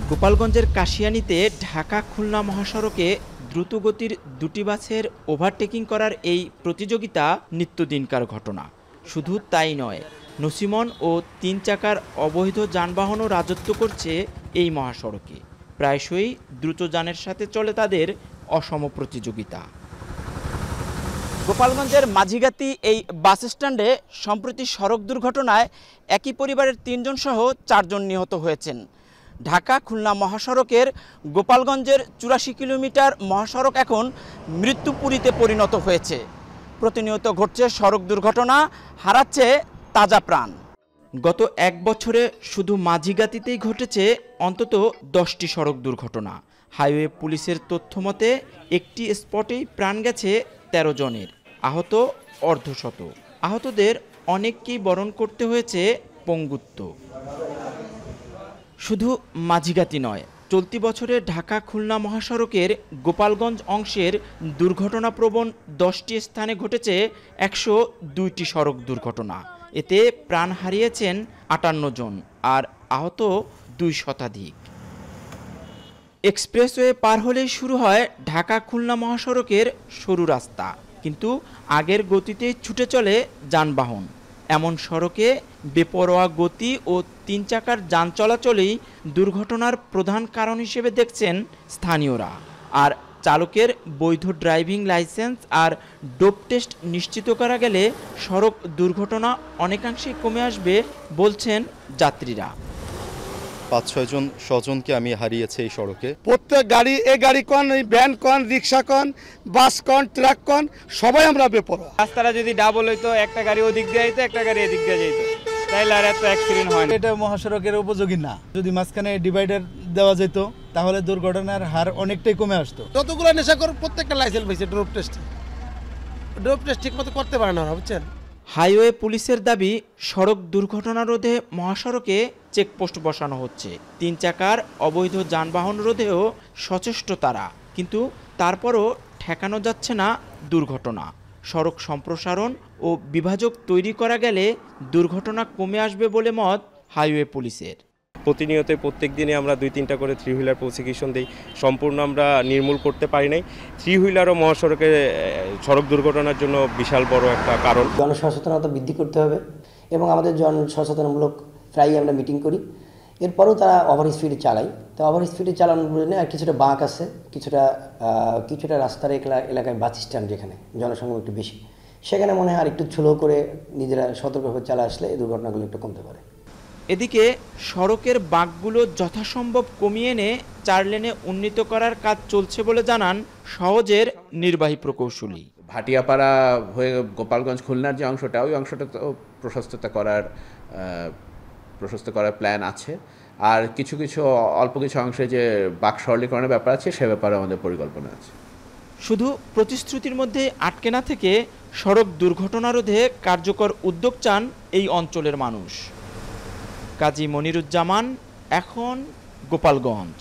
গোপালগঞ্জের কাশিয়ানীতে ঢাকা খুলনা মহাসড়কে দ্রুতগতির দুটি বাসের ওভারটেকিং করার এই প্রতিযোগিতা নিত্যদিনকার ঘটনা। শুধু তাই নয়, নসিমন ও ৩ চাকার অবৈধ যানবাহনও রাজত্ব করছে এই মহাসড়কে। প্রায়শই দ্রুতযানের সাথে চলে তাদের অসম প্রতিযোগিতা। গোপালগঞ্জের মাঝিগাতি এই বাস স্ট্যান্ডে সম্প্রতি সড়ক দুর্ঘটনায় একই পরিবারের ৩ জন সহ ৪ জন নিহত হয়েছেন। ঢাকা খুলনা মহাসড়কের গোপালগঞ্জের ৮৪ কিলোমিটার মহাসড়ক এখন মৃত্যুপুরীতে পরিণত হয়েছে। প্রতিনিয়ত ঘটছে সড়ক দুর্ঘটনা, হারাচ্ছে তাজা প্রাণ। গত ১ বছরে শুধু মাঝিগাতিতেই ঘটেছে অন্তত ১০টি সড়ক দুর্ঘটনা। হাইওয়ে পুলিশের তথ্যমতে একটি স্পটেই প্রাণ গেছে ১৩ জনের, আহত অর্ধশত। আহতদের অনেককেই বরণ করতে হয়েছে পঙ্গুত্ব। শুধু মাঝিগাতি নয়, চলতি বছরে ঢাকা খুলনা মহাসড়কের গোপালগঞ্জ অংশের দুর্ঘটনাপ্রবণ ১০টি স্থানে ঘটেছে ১০২টি সড়ক দুর্ঘটনা। এতে প্রাণ হারিয়েছেন ৫৮ জন আর আহত ২ শতাধিক। এক্সপ্রেসওয়ে পার হলেই শুরু হয় ঢাকা খুলনা মহাসড়কের সরু রাস্তা, কিন্তু আগের গতিতেই ছুটে চলে যানবাহন। এমন সড়কে বেপরোয়া গতি ও ৩ চাকার যান চলাচলেই দুর্ঘটনার প্রধান কারণ হিসেবে দেখছেন স্থানীয়রা। আর চালকের বৈধ ড্রাইভিং লাইসেন্স আর ডোপ টেস্ট নিশ্চিত করা গেলে সড়ক দুর্ঘটনা অনেকাংশেই কমে আসবে বলছেন যাত্রীরা। ৫-৬ জন স্বজনকে আমি হারিয়েছি এই সড়কে। প্রত্যেক গাড়ি, এই গাড়ি কন, এই ভ্যান কন, রিক্সা কন, বাস কন, ট্রাক কন, সবাই আমরা বেপরোয়া। রাস্তাটা যদি ডাবল হইতো, একটা গাড়ি ওদিক দিয়ে যেত, একটা গাড়ি এদিক দিয়ে যেত, তাইলে আর এত অ্যাক্সিডেন্ট হয় না। এটা মহাসড়কের উপযোগী না। যদি মাঝখানে ডিভাইডার দেওয়া যেত তাহলে দুর্ঘটনার হার অনেকটাই কমে আসতো। যতগুলো নেশাখোর প্রত্যেকটা লাইসেন্স পেয়েছে ড্রোপ টেস্ট ঠিক মতো করতে পারে না, বুঝছেন। হাইওয়ে পুলিশের দাবি, সড়ক দুর্ঘটনা রোধে মহাসড়কে চেকপোস্ট বসানো হচ্ছে। ৩ চাকার অবৈধ যানবাহন রোধেও সচেষ্ট তারা, কিন্তু তারপরও ঠেকানো যাচ্ছে না দুর্ঘটনা। সড়ক সম্প্রসারণ ও বিভাজক তৈরি করা গেলে দুর্ঘটনা কমে আসবে বলে মত হাইওয়ে পুলিশের। প্রতিনিয়ত প্রত্যেক দিনে আমরা ২-৩টা করে 3 হুইলার প্রসিকিউশন দিই। সম্পূর্ণ আমরা নির্মূল করতে পারি নাই। 3 হুইলারও মহাসড়কে সড়ক দুর্ঘটনার জন্য বিশাল বড় একটা কারণ। জনসচেতনতা বৃদ্ধি করতে হবে এবং আমাদের জনসচেতনমূলক প্রায়ই আমরা মিটিং করি। এরপরেও তারা ওভার স্পিডে চালায়। তো ওভার স্পিডে চালানোর জন্য আর কিছুটা বাঁক আছে, কিছুটা রাস্তার এলাকায় বাস স্ট্যান্ড যেখানে জনসংখ্যা একটু বেশি, সেখানে মনে হয় আর একটু স্লো করে নিজেরা সতর্কভাবে চালা আসলে এই দুর্ঘটনাগুলো একটু কমতে পারে। এদিকে সড়কের বাঁকগুলো যথাসম্ভব কমিয়ে এনে 4 লেনে উন্নীত করার কাজ চলছে বলে জানান সহজের নির্বাহী প্রকৌশলী। ভাটিয়াপাড়া হয়ে গোপালগঞ্জ খুলনার যে অংশটা, ওই অংশটা তো প্রশস্ত করার প্ল্যান আছে। আর কিছু অল্প কিছু অংশে যে বাঁক সরলীকরণের ব্যাপার আছে, সে ব্যাপারে আমাদের পরিকল্পনা আছে। শুধু প্রতিশ্রুতির মধ্যে আটকে না থেকে সড়ক দুর্ঘটনা রোধে কার্যকর উদ্যোগ চান এই অঞ্চলের মানুষ। কাজী মনিরুজ্জামান, এখন গোপালগঞ্জ।